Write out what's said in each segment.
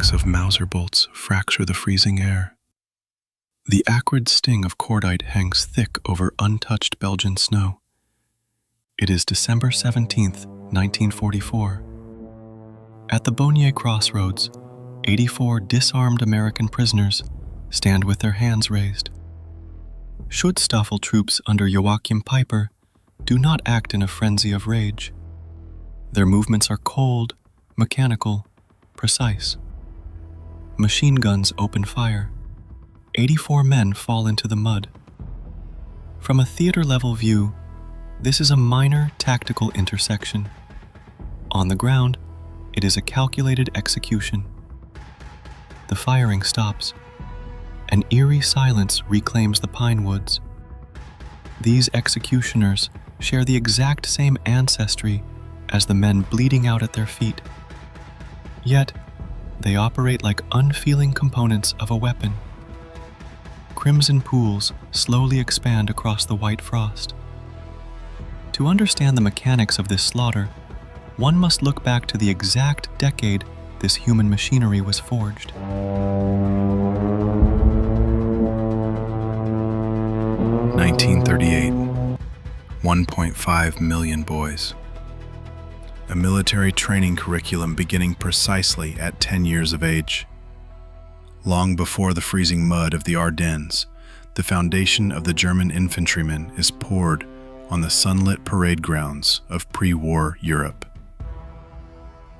impacts of Mauser bolts fracture the freezing air. The acrid sting of cordite hangs thick over untouched Belgian snow. It is December 17th, 1944. At the Bonnier Crossroads, 84 disarmed American prisoners stand with their hands raised. Schutzstaffel troops under Joachim Peiper do not act in a frenzy of rage. Their movements are cold, mechanical, precise. Machine guns open fire. 84 men fall into the mud. From a theater-level view, this is a minor tactical intersection. On the ground, it is a calculated execution. The firing stops. An eerie silence reclaims the pine woods. These executioners share the exact same ancestry as the men bleeding out at their feet. Yet, they operate like unfeeling components of a weapon. Crimson pools slowly expand across the white frost. To understand the mechanics of this slaughter, one must look back to the exact decade this human machinery was forged. 1938. 1.5 million boys. A military training curriculum beginning precisely at 10 years of age. Long before the freezing mud of the Ardennes, the foundation of the German infantryman is poured on the sunlit parade grounds of pre-war Europe.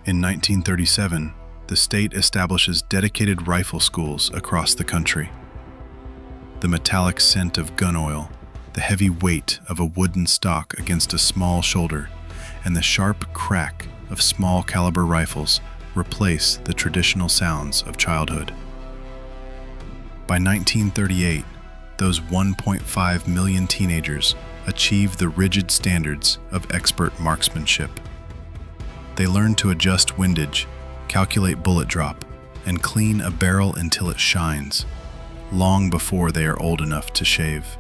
In 1937, the state establishes dedicated rifle schools across the country. The metallic scent of gun oil, the heavy weight of a wooden stock against a small shoulder, and the sharp crack of small caliber rifles replace the traditional sounds of childhood. By 1938, those 1.5 million teenagers achieve the rigid standards of expert marksmanship. They learn to adjust windage, calculate bullet drop, and clean a barrel until it shines, long before they are old enough to shave.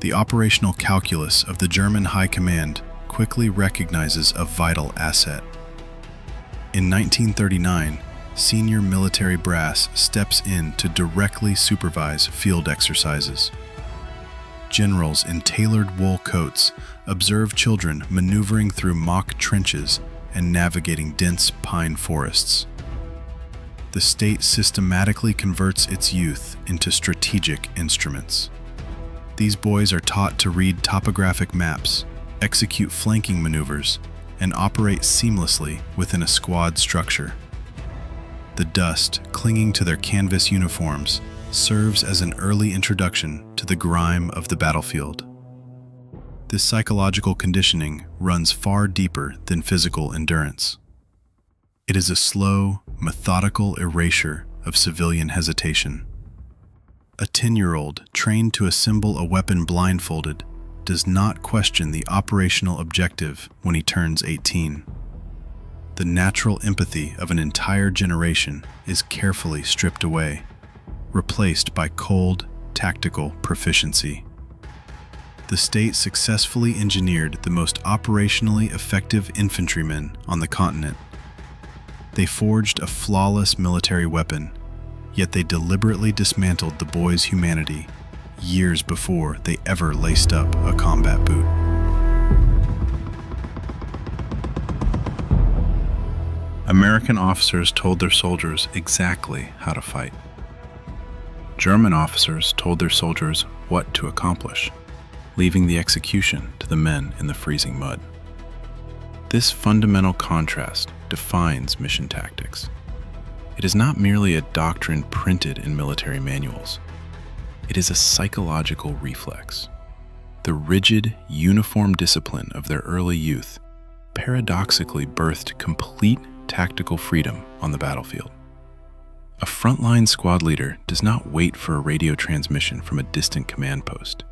The operational calculus of the German High Command quickly recognizes a vital asset. In 1939, senior military brass steps in to directly supervise field exercises. Generals in tailored wool coats observe children maneuvering through mock trenches and navigating dense pine forests. The state systematically converts its youth into strategic instruments. These boys are taught to read topographic maps, execute flanking maneuvers, and operate seamlessly within a squad structure. The dust clinging to their canvas uniforms serves as an early introduction to the grime of the battlefield. This psychological conditioning runs far deeper than physical endurance. It is a slow, methodical erasure of civilian hesitation. A 10-year-old trained to assemble a weapon blindfolded does not question the operational objective when he turns 18. The natural empathy of an entire generation is carefully stripped away, replaced by cold, tactical proficiency. The state successfully engineered the most operationally effective infantrymen on the continent. They forged a flawless military weapon, yet they deliberately dismantled the boys' humanity years before they ever laced up a combat boot. American officers told their soldiers exactly how to fight. German officers told their soldiers what to accomplish, leaving the execution to the men in the freezing mud. This fundamental contrast defines mission tactics. It is not merely a doctrine printed in military manuals. It is a psychological reflex. The rigid, uniform discipline of their early youth paradoxically birthed complete tactical freedom on the battlefield. A frontline squad leader does not wait for a radio transmission from a distant command post.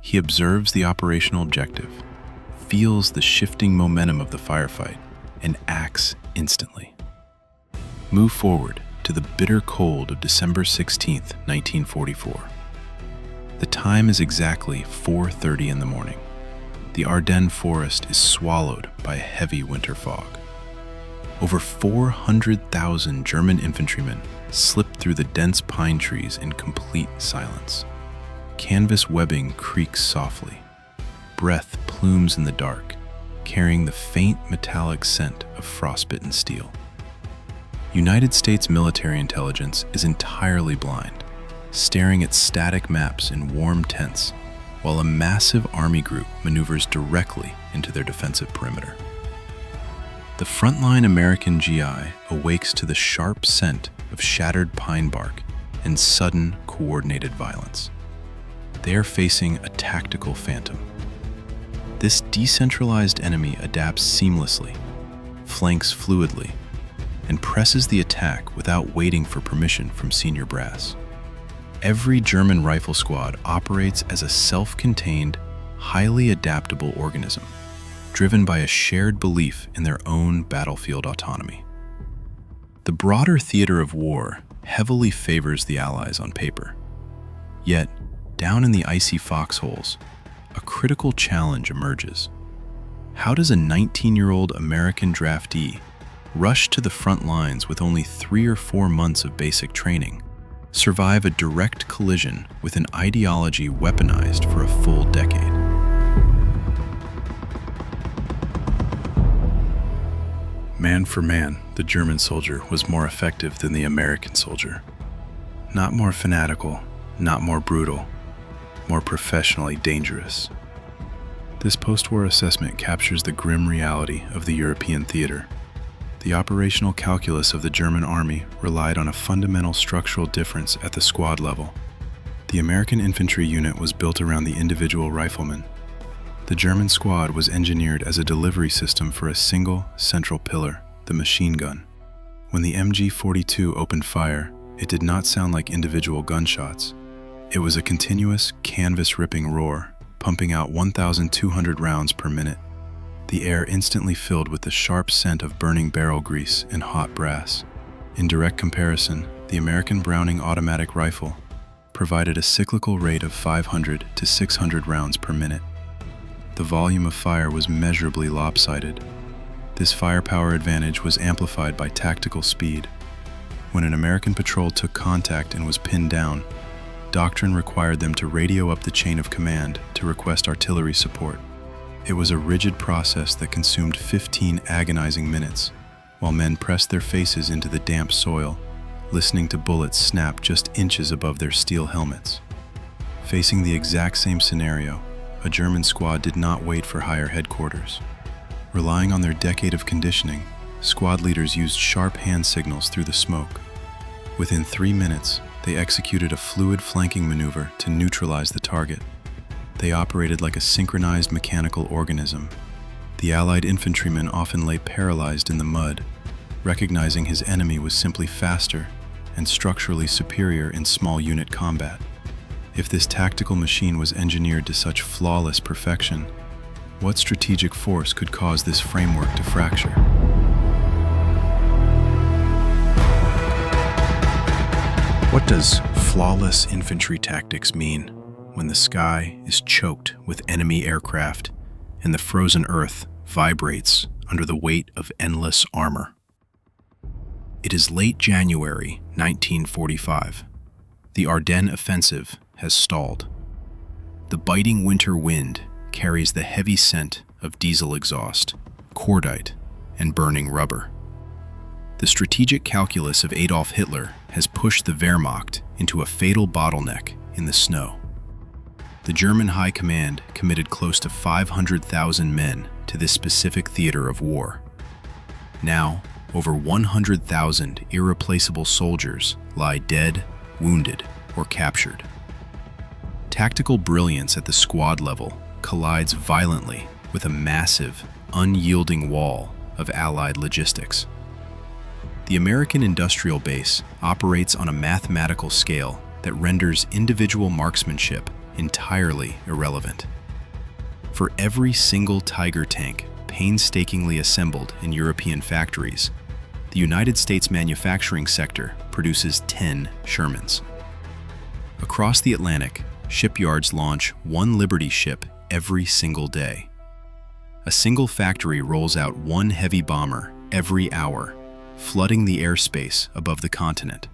He observes the operational objective, feels the shifting momentum of the firefight, and acts instantly. Move forward to the bitter cold of December 16, 1944. The time is exactly 4:30 in the morning. The Ardennes forest is swallowed by a heavy winter fog. Over 400,000 German infantrymen slipped through the dense pine trees in complete silence. Canvas webbing creaks softly. Breath plumes in the dark, carrying the faint metallic scent of frostbitten steel. United States military intelligence is entirely blind, staring at static maps in warm tents, while a massive army group maneuvers directly into their defensive perimeter. The frontline American GI awakes to the sharp scent of shattered pine bark and sudden, coordinated violence. They are facing a tactical phantom. This decentralized enemy adapts seamlessly, flanks fluidly, and presses the attack without waiting for permission from senior brass. Every German rifle squad operates as a self-contained, highly adaptable organism, driven by a shared belief in their own battlefield autonomy. The broader theater of war heavily favors the Allies on paper. Yet, down in the icy foxholes, a critical challenge emerges. How does a 19-year-old American draftee rush to the front lines with only 3 or 4 months of basic training, survive a direct collision with an ideology weaponized for a full decade? Man for man, the German soldier was more effective than the American soldier. Not more fanatical, not more brutal, more professionally dangerous. This post-war assessment captures the grim reality of the European theater. The operational calculus of the German army relied on a fundamental structural difference at the squad level. The American infantry unit was built around the individual rifleman. The German squad was engineered as a delivery system for a single, central pillar, the machine gun. When the MG42 opened fire, it did not sound like individual gunshots. It was a continuous, canvas-ripping roar, pumping out 1,200 rounds per minute. The air instantly filled with the sharp scent of burning barrel grease and hot brass. In direct comparison, the American Browning automatic rifle provided a cyclical rate of 500 to 600 rounds per minute. The volume of fire was measurably lopsided. This firepower advantage was amplified by tactical speed. When an American patrol took contact and was pinned down, doctrine required them to radio up the chain of command to request artillery support. It was a rigid process that consumed 15 agonizing minutes, while men pressed their faces into the damp soil, listening to bullets snap just inches above their steel helmets. Facing the exact same scenario, a German squad did not wait for higher headquarters. Relying on their decade of conditioning, squad leaders used sharp hand signals through the smoke. Within 3 minutes, they executed a fluid flanking maneuver to neutralize the target. They operated like a synchronized mechanical organism. The Allied infantryman often lay paralyzed in the mud, recognizing his enemy was simply faster and structurally superior in small unit combat. If this tactical machine was engineered to such flawless perfection, what strategic force could cause this framework to fracture? What does flawless infantry tactics mean when the sky is choked with enemy aircraft and the frozen earth vibrates under the weight of endless armor? It is late January 1945. The Ardennes offensive has stalled. The biting winter wind carries the heavy scent of diesel exhaust, cordite, and burning rubber. The strategic calculus of Adolf Hitler has pushed the Wehrmacht into a fatal bottleneck in the snow. The German High Command committed close to 500,000 men to this specific theater of war. Now, over 100,000 irreplaceable soldiers lie dead, wounded, or captured. Tactical brilliance at the squad level collides violently with a massive, unyielding wall of Allied logistics. The American industrial base operates on a mathematical scale that renders individual marksmanship entirely irrelevant. For every single Tiger tank painstakingly assembled in European factories, the United States manufacturing sector produces 10 Shermans. Across the Atlantic, shipyards launch one Liberty ship every single day. A single factory rolls out one heavy bomber every hour, flooding the airspace above the continent.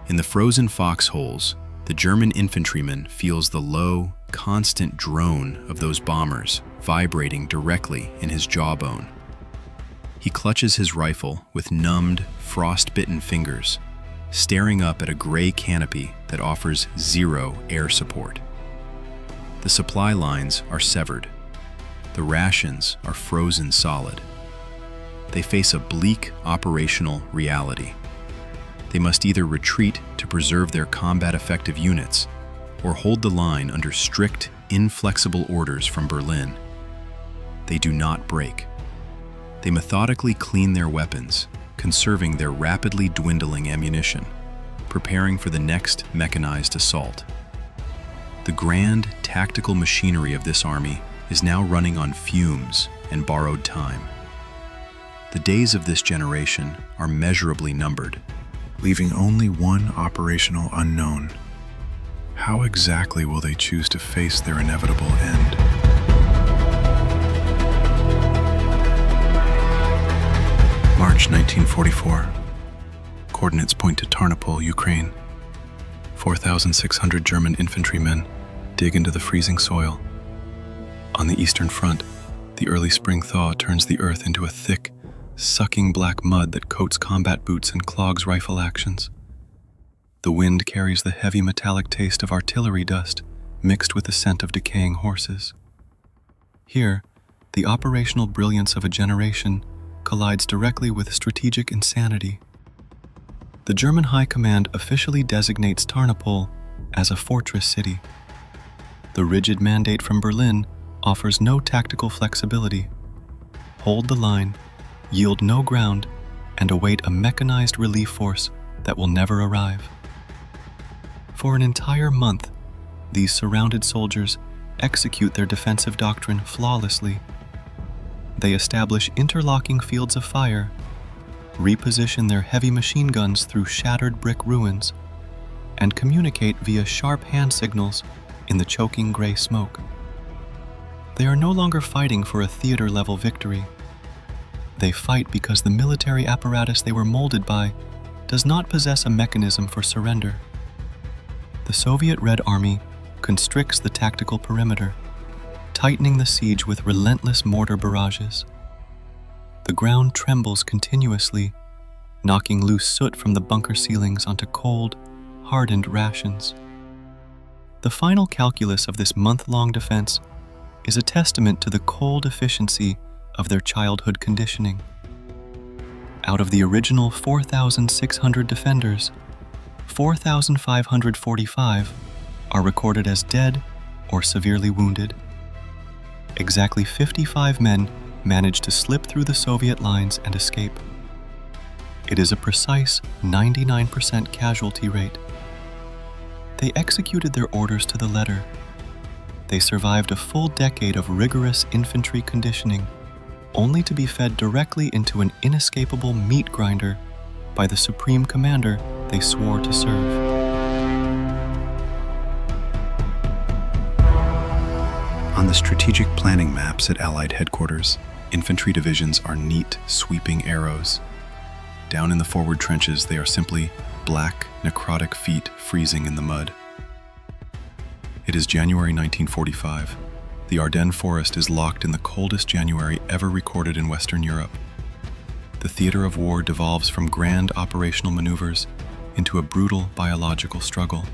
In the frozen foxholes, the German infantryman feels the low, constant drone of those bombers vibrating directly in his jawbone. He clutches his rifle with numbed, frost-bitten fingers, staring up at a gray canopy that offers zero air support. The supply lines are severed. The rations are frozen solid. They face a bleak operational reality. They must either retreat to preserve their combat-effective units or hold the line under strict, inflexible orders from Berlin. They do not break. They methodically clean their weapons, conserving their rapidly dwindling ammunition, preparing for the next mechanized assault. The grand tactical machinery of this army is now running on fumes and borrowed time. The days of this generation are measurably numbered, leaving only one operational unknown. How exactly will they choose to face their inevitable end? March 1944. Coordinates point to Tarnopol, Ukraine. 4,600 German infantrymen dig into the freezing soil. On the Eastern Front, the early spring thaw turns the earth into a thick, sucking black mud that coats combat boots and clogs rifle actions. The wind carries the heavy metallic taste of artillery dust mixed with the scent of decaying horses. Here, the operational brilliance of a generation collides directly with strategic insanity. The German High Command officially designates Tarnopol as a fortress city. The rigid mandate from Berlin offers no tactical flexibility. Hold the line, yield no ground, and await a mechanized relief force that will never arrive. For an entire month, these surrounded soldiers execute their defensive doctrine flawlessly. They establish interlocking fields of fire, reposition their heavy machine guns through shattered brick ruins, and communicate via sharp hand signals in the choking gray smoke. They are no longer fighting for a theater-level victory. They fight because the military apparatus they were molded by does not possess a mechanism for surrender. The Soviet Red Army constricts the tactical perimeter, tightening the siege with relentless mortar barrages. The ground trembles continuously, knocking loose soot from the bunker ceilings onto cold, hardened rations. The final calculus of this month-long defense is a testament to the cold efficiency of their childhood conditioning. Out of the original 4,600 defenders, 4,545 are recorded as dead or severely wounded. Exactly 55 men managed to slip through the Soviet lines and escape. It is a precise 99% casualty rate. They executed their orders to the letter. They survived a full decade of rigorous infantry conditioning, only to be fed directly into an inescapable meat grinder by the supreme commander they swore to serve. On the strategic planning maps at Allied headquarters, infantry divisions are neat, sweeping arrows. Down in the forward trenches, they are simply black, necrotic feet freezing in the mud. It is January 1945. The Ardennes forest is locked in the coldest January ever recorded in Western Europe. The theater of war devolves from grand operational maneuvers into a brutal biological struggle.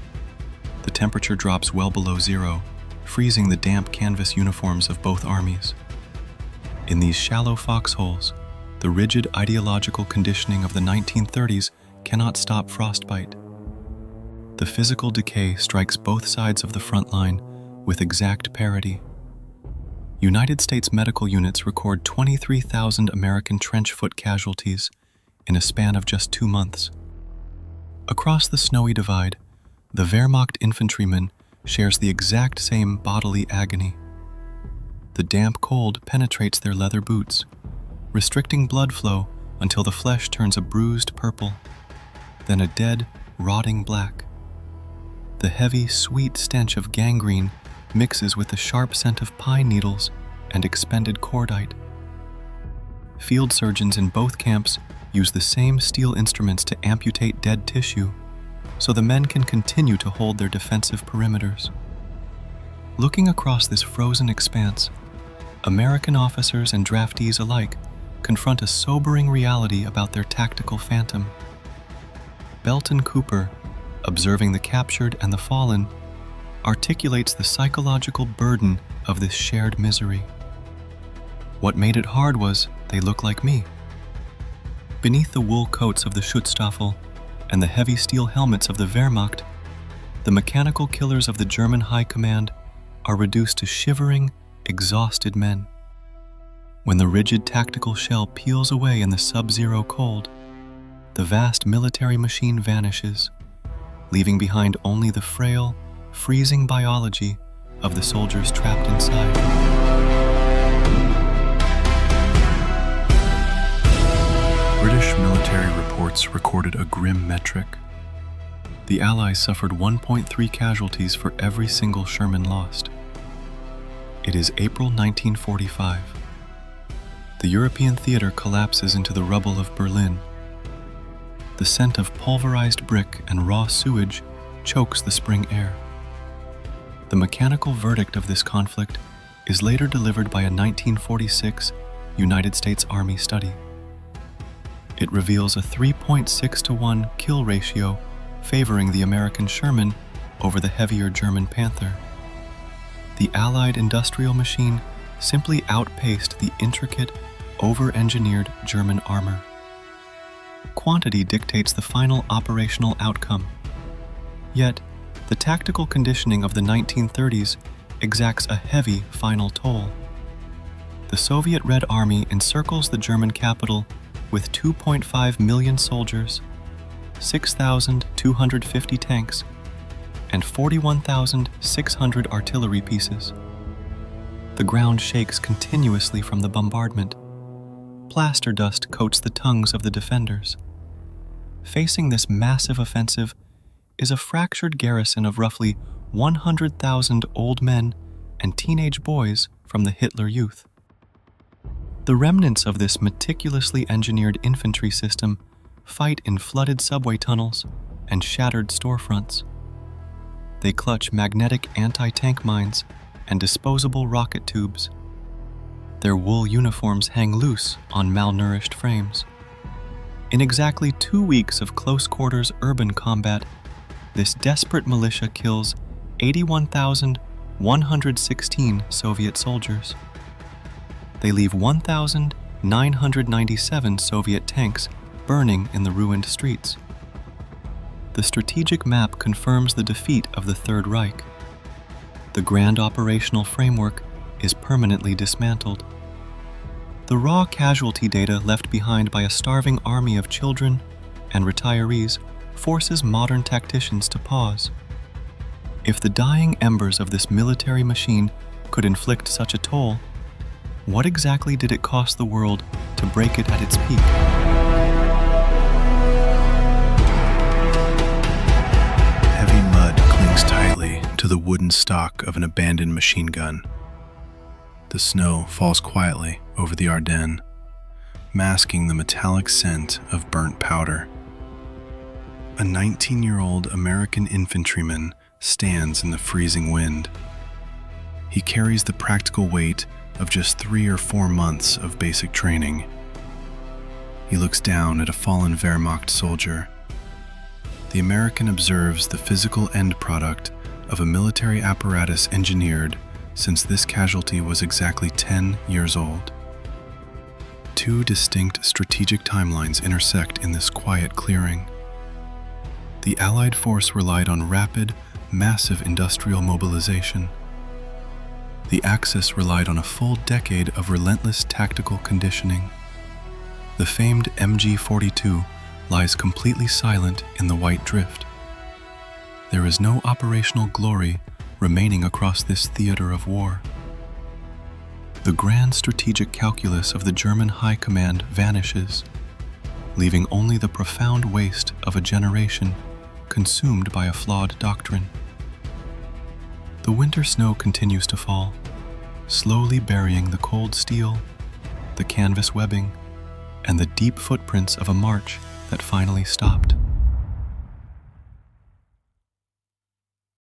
The temperature drops well below zero, freezing the damp canvas uniforms of both armies. In these shallow foxholes, the rigid ideological conditioning of the 1930s cannot stop frostbite. The physical decay strikes both sides of the front line with exact parity. United States medical units record 23,000 American trench foot casualties in a span of just 2 months. Across the snowy divide, the Wehrmacht infantryman shares the exact same bodily agony. The damp cold penetrates their leather boots, restricting blood flow until the flesh turns a bruised purple, then a dead, rotting black. The heavy, sweet stench of gangrene mixes with the sharp scent of pine needles and expended cordite. Field surgeons in both camps use the same steel instruments to amputate dead tissue, so the men can continue to hold their defensive perimeters. Looking across this frozen expanse, American officers and draftees alike confront a sobering reality about their tactical phantom. Belton Cooper, observing the captured and the fallen, articulates the psychological burden of this shared misery. What made it hard was they look like me. Beneath the wool coats of the Schutzstaffel and the heavy steel helmets of the Wehrmacht, the mechanical killers of the German High Command are reduced to shivering, exhausted men. When the rigid tactical shell peels away in the sub-zero cold, the vast military machine vanishes, leaving behind only the frail, freezing biology of the soldiers trapped inside. British military reports recorded a grim metric. The Allies suffered 1.3 casualties for every single Sherman lost. It is April 1945. The European theater collapses into the rubble of Berlin. The scent of pulverized brick and raw sewage chokes the spring air. The mechanical verdict of this conflict is later delivered by a 1946 United States Army study. It reveals a 3.6-to-1 kill ratio favoring the American Sherman over the heavier German Panther. The Allied industrial machine simply outpaced the intricate, over-engineered German armor. Quantity dictates the final operational outcome. Yet, the tactical conditioning of the 1930s exacts a heavy final toll. The Soviet Red Army encircles the German capital with 2.5 million soldiers, 6,250 tanks, and 41,600 artillery pieces. The ground shakes continuously from the bombardment. Plaster dust coats the tongues of the defenders. Facing this massive offensive is a fractured garrison of roughly 100,000 old men and teenage boys from the Hitler Youth. The remnants of this meticulously engineered infantry system fight in flooded subway tunnels and shattered storefronts. They clutch magnetic anti-tank mines and disposable rocket tubes. Their wool uniforms hang loose on malnourished frames. In exactly 2 weeks of close-quarters urban combat, this desperate militia kills 81,116 Soviet soldiers. They leave 1,997 Soviet tanks burning in the ruined streets. The strategic map confirms the defeat of the Third Reich. The grand operational framework is permanently dismantled. The raw casualty data left behind by a starving army of children and retirees forces modern tacticians to pause. If the dying embers of this military machine could inflict such a toll, what exactly did it cost the world to break it at its peak? Heavy mud clings tightly to the wooden stock of an abandoned machine gun. The snow falls quietly over the Ardennes, masking the metallic scent of burnt powder. A 19-year-old American infantryman stands in the freezing wind. He carries the practical weight of just 3 or 4 months of basic training. He looks down at a fallen Wehrmacht soldier. The American observes the physical end product of a military apparatus engineered since this casualty was exactly 10 years old. 2 distinct strategic timelines intersect in this quiet clearing. The Allied force relied on rapid, massive industrial mobilization. The Axis relied on a full decade of relentless tactical conditioning. The famed MG42 lies completely silent in the white drift. There is no operational glory remaining across this theater of war. The grand strategic calculus of the German High Command vanishes, leaving only the profound waste of a generation consumed by a flawed doctrine. The winter snow continues to fall, slowly burying the cold steel, the canvas webbing, and the deep footprints of a march that finally stopped.